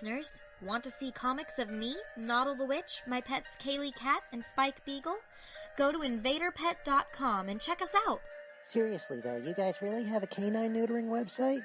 listeners. Want to see comics of me, Noddle the Witch, my pets Kaylee Cat and Spike Beagle? Go to invaderpet.com and check us out. Seriously though, you guys really have a canine neutering website?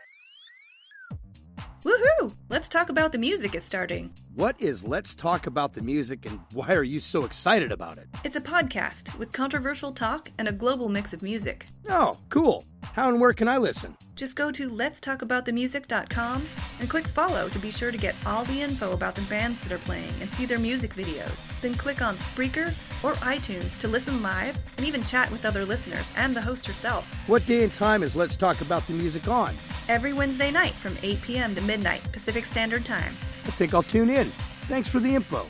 Woohoo! Let's Talk About the Music is starting. What is Let's Talk About the Music, and why are you so excited about it? It's a podcast with controversial talk and a global mix of music. Oh, cool. How and where can I listen? Just go to letstalkaboutthemusic.com and click follow to be sure to get all the info about the bands that are playing and see their music videos. Then click on Spreaker or iTunes to listen live and even chat with other listeners and the host herself. What day and time is Let's Talk About the Music on? Every Wednesday night from 8 p.m. to midnight Pacific Standard Time. I think I'll tune in. Thanks for the info.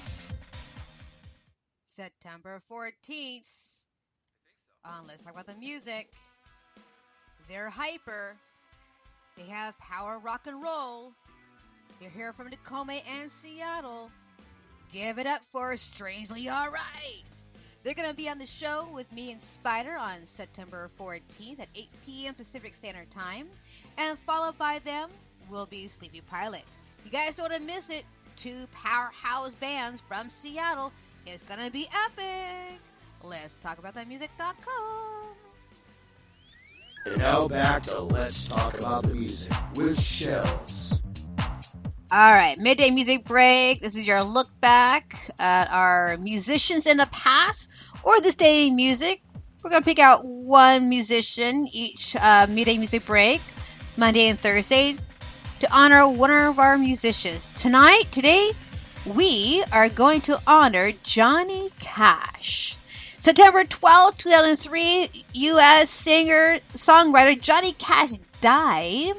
September 14th. Let's Talk About the Music. They're hyper. They have power rock and roll. They're here from Tacoma and Seattle. Give it up for Strangely Alright. They're going to be on the show with me and Spider on September 14th at 8 p.m. Pacific Standard Time. And followed by them will be Sleepy Pilot. You guys don't want to miss it. Two powerhouse bands from Seattle. It's going to be epic. Let's talk about that music.com. And now back to Let's Talk About the Music with Shells. All right, Midday Music Break. This is your look back at our musicians in the past or this day music. We're going to pick out one musician each Midday Music Break, Monday and Thursday, to honor one of our musicians. Today, we are going to honor Johnny Cash. September 12, 2003, U.S. singer-songwriter Johnny Cash died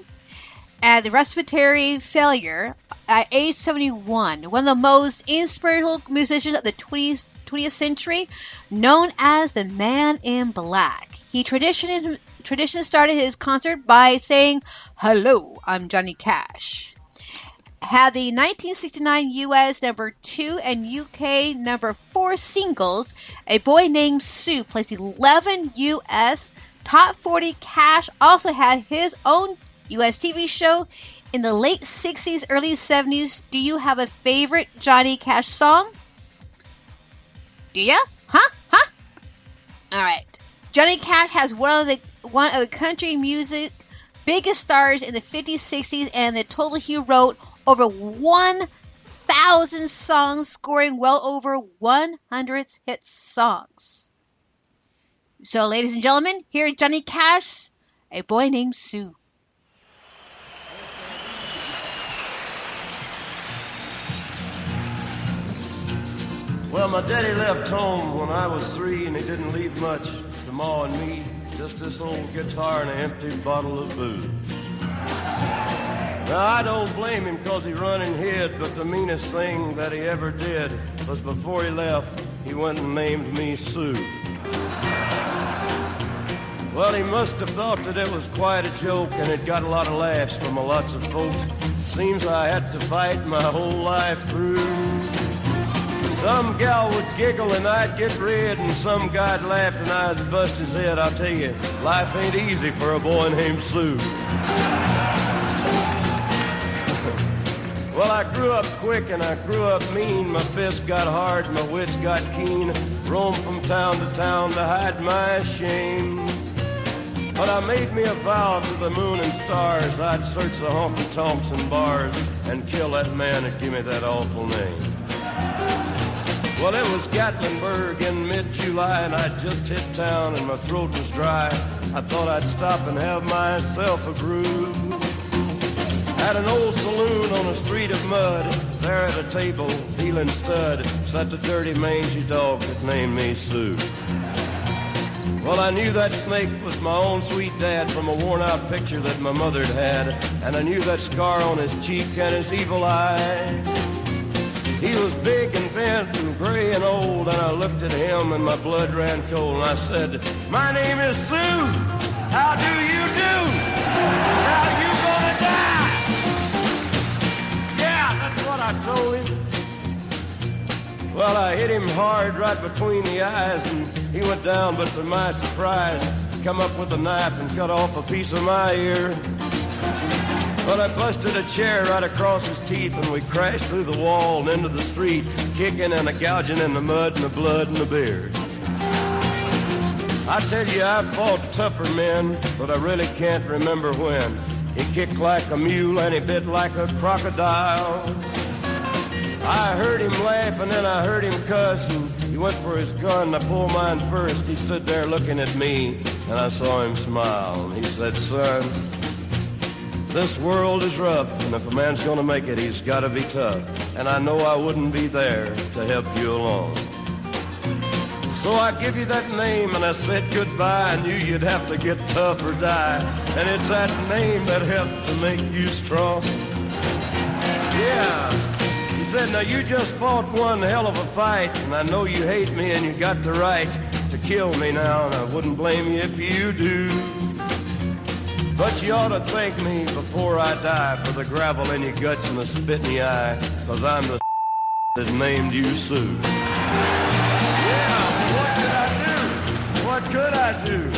at the respiratory failure at age 71. One of the most inspirational musicians of the 20th century, known as the Man in Black. He traditionally started his concert by saying, "Hello, I'm Johnny Cash." Had the 1969 U.S. number 2 and UK number 4 singles, A Boy Named Sue placed 11 U.S. Top 40. Cash also had his own U.S. TV show in the late 60s, early 70s. Do you have a favorite Johnny Cash song? Do ya? Huh? All right. Johnny Cash has one of country music biggest stars in the 50s, 60s, and the total he wrote over 1,000 songs, scoring well over 100 hit songs. So, ladies and gentlemen, here's Johnny Cash, A Boy Named Sue. Well, my daddy left home when I was 3, and he didn't leave much to Ma and me. Just this old guitar and an empty bottle of booze. Now, I don't blame him 'cause he run and hid, but the meanest thing that he ever did was before he left, he went and named me Sue. Well, he must have thought that it was quite a joke, and it got a lot of laughs from lots of folks. Seems I had to fight my whole life through. Some gal would giggle and I'd get red, and some guy'd laugh and I'd bust his head. I'll tell you, life ain't easy for a boy named Sue. Well, I grew up quick and I grew up mean. My fists got hard, my wits got keen. Roamed from town to town to hide my shame. But I made me a vow to the moon and stars, I'd search the honky-tonks and bars and kill that man that gave me that awful name. Well, it was Gatlinburg in mid-July, and I'd just hit town and my throat was dry. I thought I'd stop and have myself a brew. At an old saloon on a street of mud, there at a table, dealing stud, sat the dirty mangy dog that named me Sue. Well, I knew that snake was my own sweet dad from a worn-out picture that my mother'd had, and I knew that scar on his cheek and his evil eye. He was big and bent and gray and old, and I looked at him and my blood ran cold, and I said, "My name is Sue. How do you do? Now you gonna die?" Yeah, that's what I told him. Well, I hit him hard right between the eyes, and he went down, but to my surprise, come up with a knife and cut off a piece of my ear. But I busted a chair right across his teeth, and we crashed through the wall and into the street, kicking and a gouging in the mud and the blood and the beer. I tell you, I've fought tougher men, but I really can't remember when. He kicked like a mule and he bit like a crocodile. I heard him laugh and then I heard him cuss, and he went for his gun. I pulled mine first. He stood there looking at me, and I saw him smile. And he said, "Son, this world is rough, and if a man's gonna make it, he's gotta be tough. And I know I wouldn't be there to help you along. So I give you that name, and I said goodbye. I knew you'd have to get tough or die. And it's that name that helped to make you strong." Yeah. He said, "Now you just fought one hell of a fight, and I know you hate me and you got the right to kill me now, and I wouldn't blame you if you do. But you ought to thank me before I die for the gravel in your guts and the spit in your eye, 'cause I'm the that named you Sue." Yeah, what could I do? What could I do?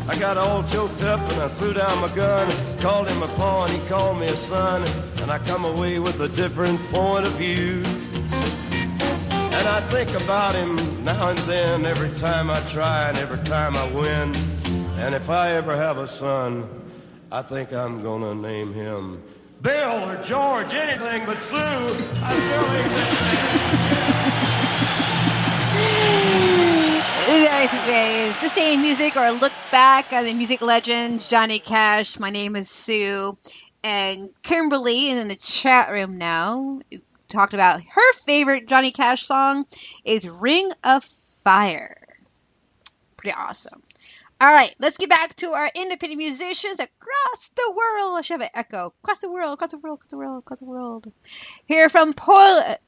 I got all choked up and I threw down my gun, called him a paw and he called me a son, and I come away with a different point of view. And I think about him now and then, every time I try and every time I win. And if I ever have a son, I think I'm gonna name him Bill or George, anything but Sue. I still ain't This day in music, or a look back at the music legend Johnny Cash. My name is Sue, and Kimberly is in the chat room now. Talked about her favorite Johnny Cash song is "Ring of Fire." Pretty awesome. All right, let's get back to our independent musicians across the world. I should have an echo. Across the world, across the world, across the world, across the world. Here from Poland,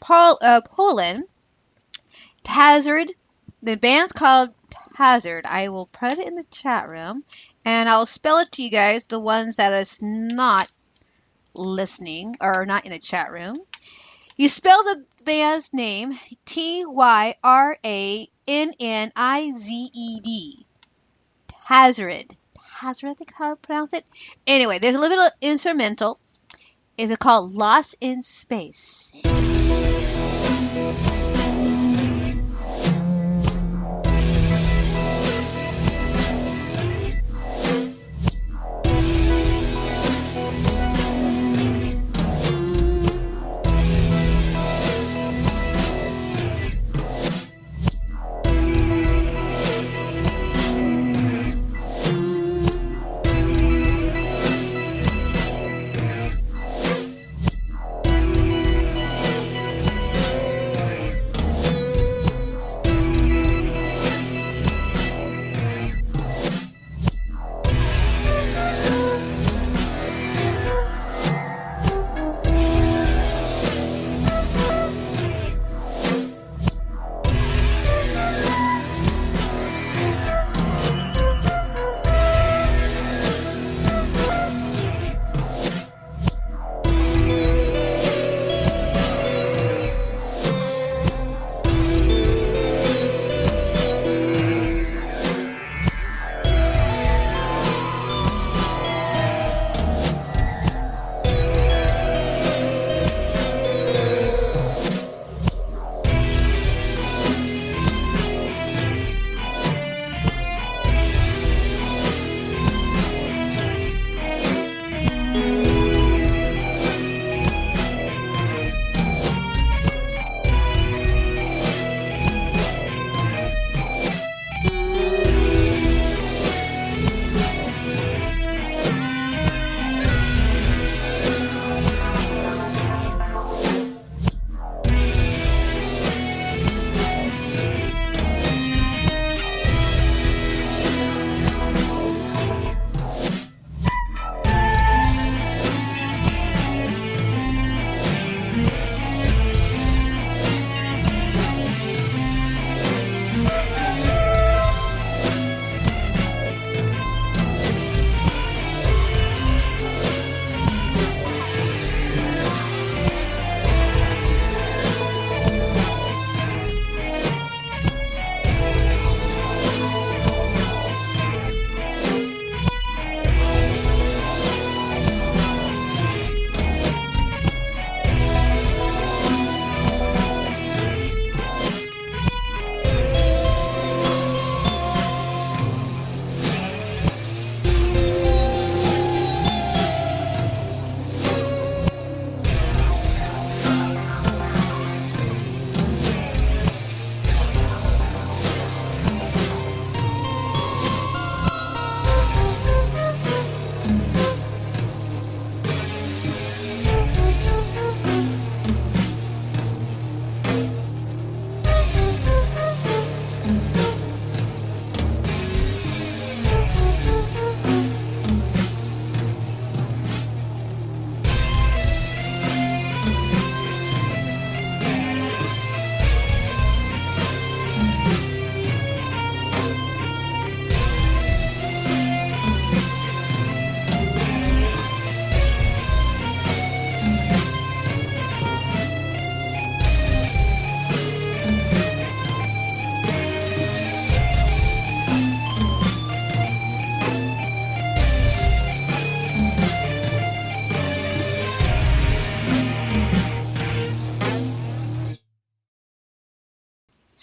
Hazard. The band's called Hazard. I will put it in the chat room, and I'll spell it to you guys, the ones that is not listening or not in the chat room. You spell the band's name Tyrannizzed. Hazard. Hazard, I think how I pronounce it. Anyway, there's a little instrumental. It's called Lost in Space.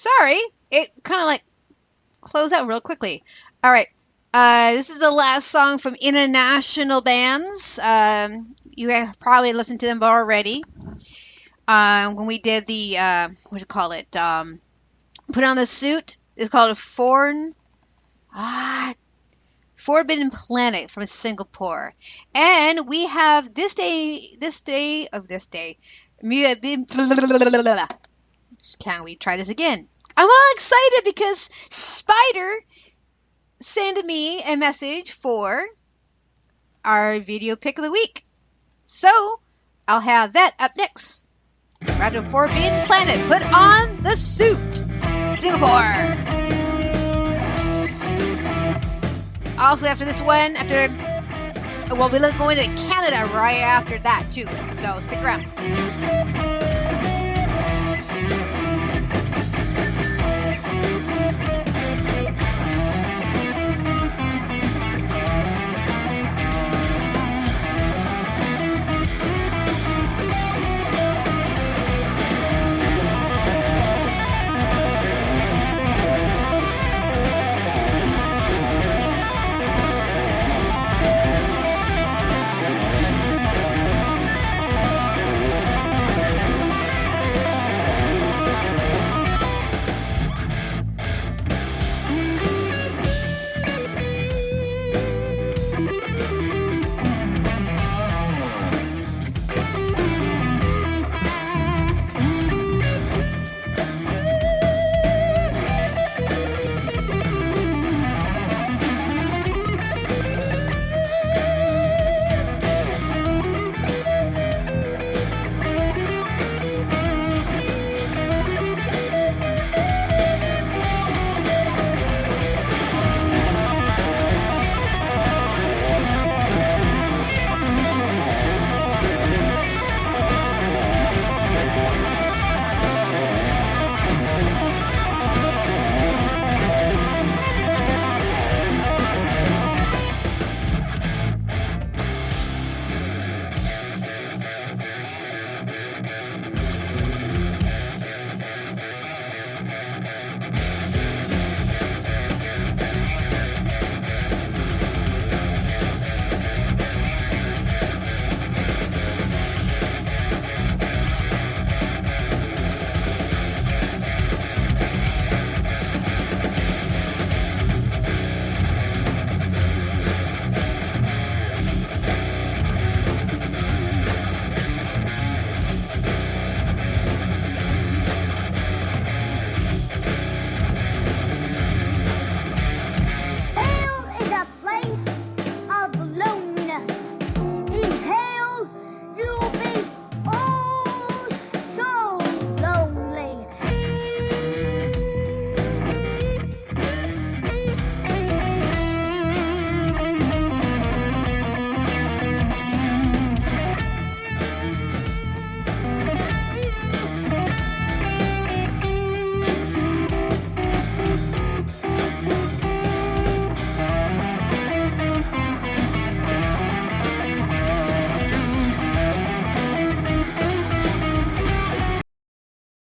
Sorry, it kind of like closed out real quickly. All right. This is the last song from international bands. You have probably listened to them already. When we did the, what do you call it? Put on the Suit. It's called Forbidden Planet from Singapore. And we have this day. Can we try this again? I'm all excited because Spider sent me a message for our video pick of the week. So I'll have that up next. Radio Forbidden Planet, Put on the Suit, Singapore. Also, after this one, we'll be going to Canada right after that too. So stick around.